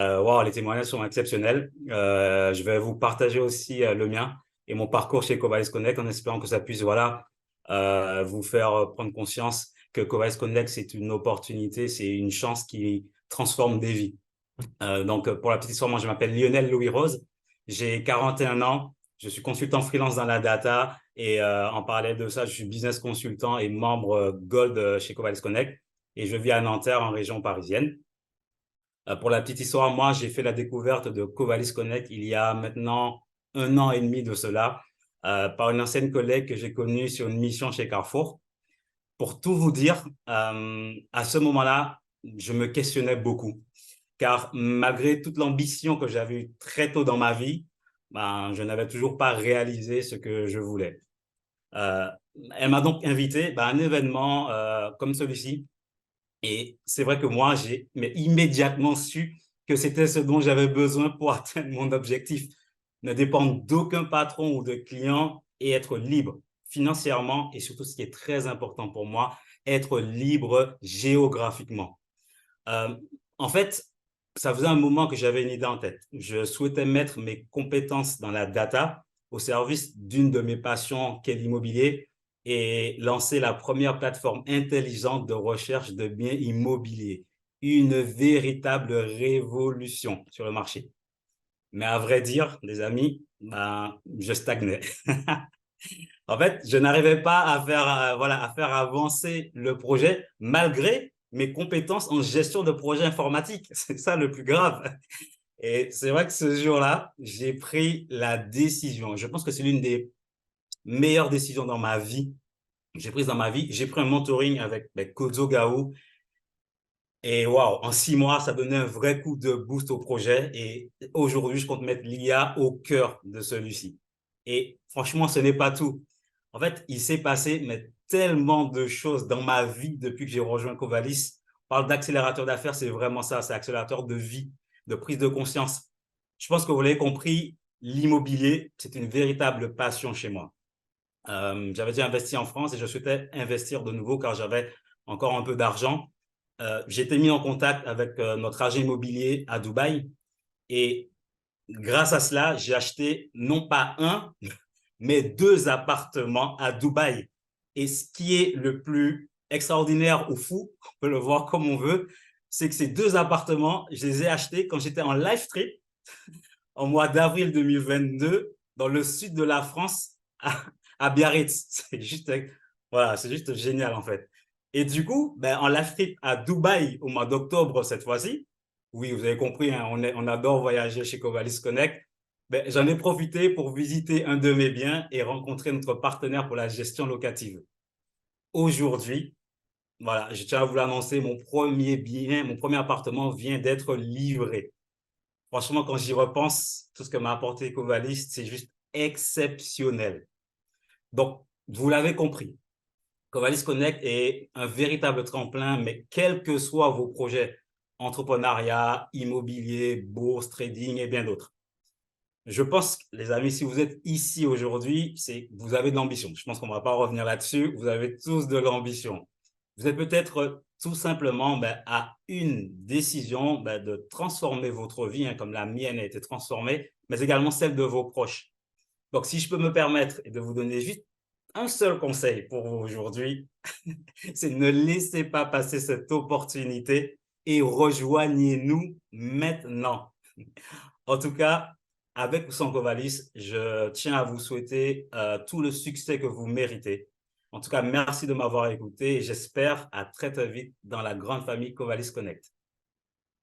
Wow, les témoignages sont exceptionnels. Je vais vous partager aussi le mien et mon parcours chez Covalis Connect en espérant que ça puisse voilà, vous faire prendre conscience que Covalis Connect, c'est une opportunité, c'est une chance qui transforme des vies. Pour la petite histoire, moi, je m'appelle Lionel Louis-Rose. J'ai 41 ans. Je suis consultant freelance dans la data et en parallèle de ça, je suis business consultant et membre Gold chez Covalis Connect et je vis à Nanterre en région parisienne. Pour la petite histoire, moi, j'ai fait la découverte de Covalis Connect il y a maintenant 1 an et demi de cela, par une ancienne collègue que j'ai connue sur une mission chez Carrefour. Pour tout vous dire, à ce moment-là, je me questionnais beaucoup, car malgré toute l'ambition que j'avais eue très tôt dans ma vie, ben, je n'avais toujours pas réalisé ce que je voulais. Euh, Elle m'a donc invité ben, à un événement comme celui-ci, et c'est vrai que moi, j'ai mais immédiatement su que c'était ce dont j'avais besoin pour atteindre mon objectif. Ne dépendre d'aucun patron ou de client et être libre financièrement et surtout ce qui est très important pour moi, être libre géographiquement. Euh, En fait, ça faisait un moment que j'avais une idée en tête. Je souhaitais mettre mes compétences dans la data au service d'une de mes passions, qui est l'immobilier, et lancer la première plateforme intelligente de recherche de biens immobiliers. Une véritable révolution sur le marché. Mais à vrai dire, les amis, ben, je stagnais. En fait, je n'arrivais pas à faire, voilà, à faire avancer le projet malgré mes compétences en gestion de projet informatique. C'est ça le plus grave. Et c'est vrai que ce jour-là, j'ai pris la décision. Je pense que c'est l'une des meilleures décisions dans ma vie. J'ai prise dans ma vie. J'ai pris un mentoring avec Kozo Gao. Et waouh, en 6 mois, ça donnait un vrai coup de boost au projet. Et aujourd'hui, je compte mettre l'IA au cœur de celui-ci. Et franchement, ce n'est pas tout. En fait, il s'est passé mais, tellement de choses dans ma vie depuis que j'ai rejoint Covalis. On parle d'accélérateur d'affaires, c'est vraiment ça, c'est accélérateur de vie, de prise de conscience. Je pense que vous l'avez compris, l'immobilier, c'est une véritable passion chez moi. J'avais déjà investi en France et je souhaitais investir de nouveau car j'avais encore un peu d'argent. J'ai été mis en contact avec notre agent immobilier à Dubaï et grâce à cela, j'ai acheté non pas un, mais deux appartements à Dubaï. Et ce qui est le plus extraordinaire ou fou, on peut le voir comme on veut, c'est que ces deux appartements, je les ai achetés quand j'étais en live trip en mois d'avril 2022 dans le sud de la France, à Biarritz. Voilà, c'est juste génial en fait. Et du coup, ben, en live trip à Dubaï au mois d'octobre cette fois-ci, oui, vous avez compris, hein, on adore voyager chez Covalis Connect. Ben, j'en ai profité pour visiter un de mes biens et rencontrer notre partenaire pour la gestion locative. Aujourd'hui, voilà, je tiens à vous l'annoncer, mon premier bien, mon premier appartement vient d'être livré. Franchement, quand j'y repense, tout ce que m'a apporté Covalis, c'est juste exceptionnel. Donc, vous l'avez compris, Covalis Connect est un véritable tremplin, mais quels que soient vos projets, entrepreneuriat, immobilier, bourse, trading et bien d'autres. Je pense, les amis, si vous êtes ici aujourd'hui, c'est que vous avez de l'ambition. Je pense qu'on ne va pas revenir là-dessus. Vous avez tous de l'ambition. Vous êtes peut-être tout simplement à une décision de transformer votre vie, hein, comme la mienne a été transformée, mais également celle de vos proches. Donc, si je peux me permettre de vous donner juste un seul conseil pour vous aujourd'hui, c'est ne laissez pas passer cette opportunité et rejoignez-nous maintenant. En tout cas, avec ou sans Covalis, je tiens à vous souhaiter tout le succès que vous méritez. En tout cas, merci de m'avoir écouté et j'espère à très très vite dans la grande famille Covalis Connect.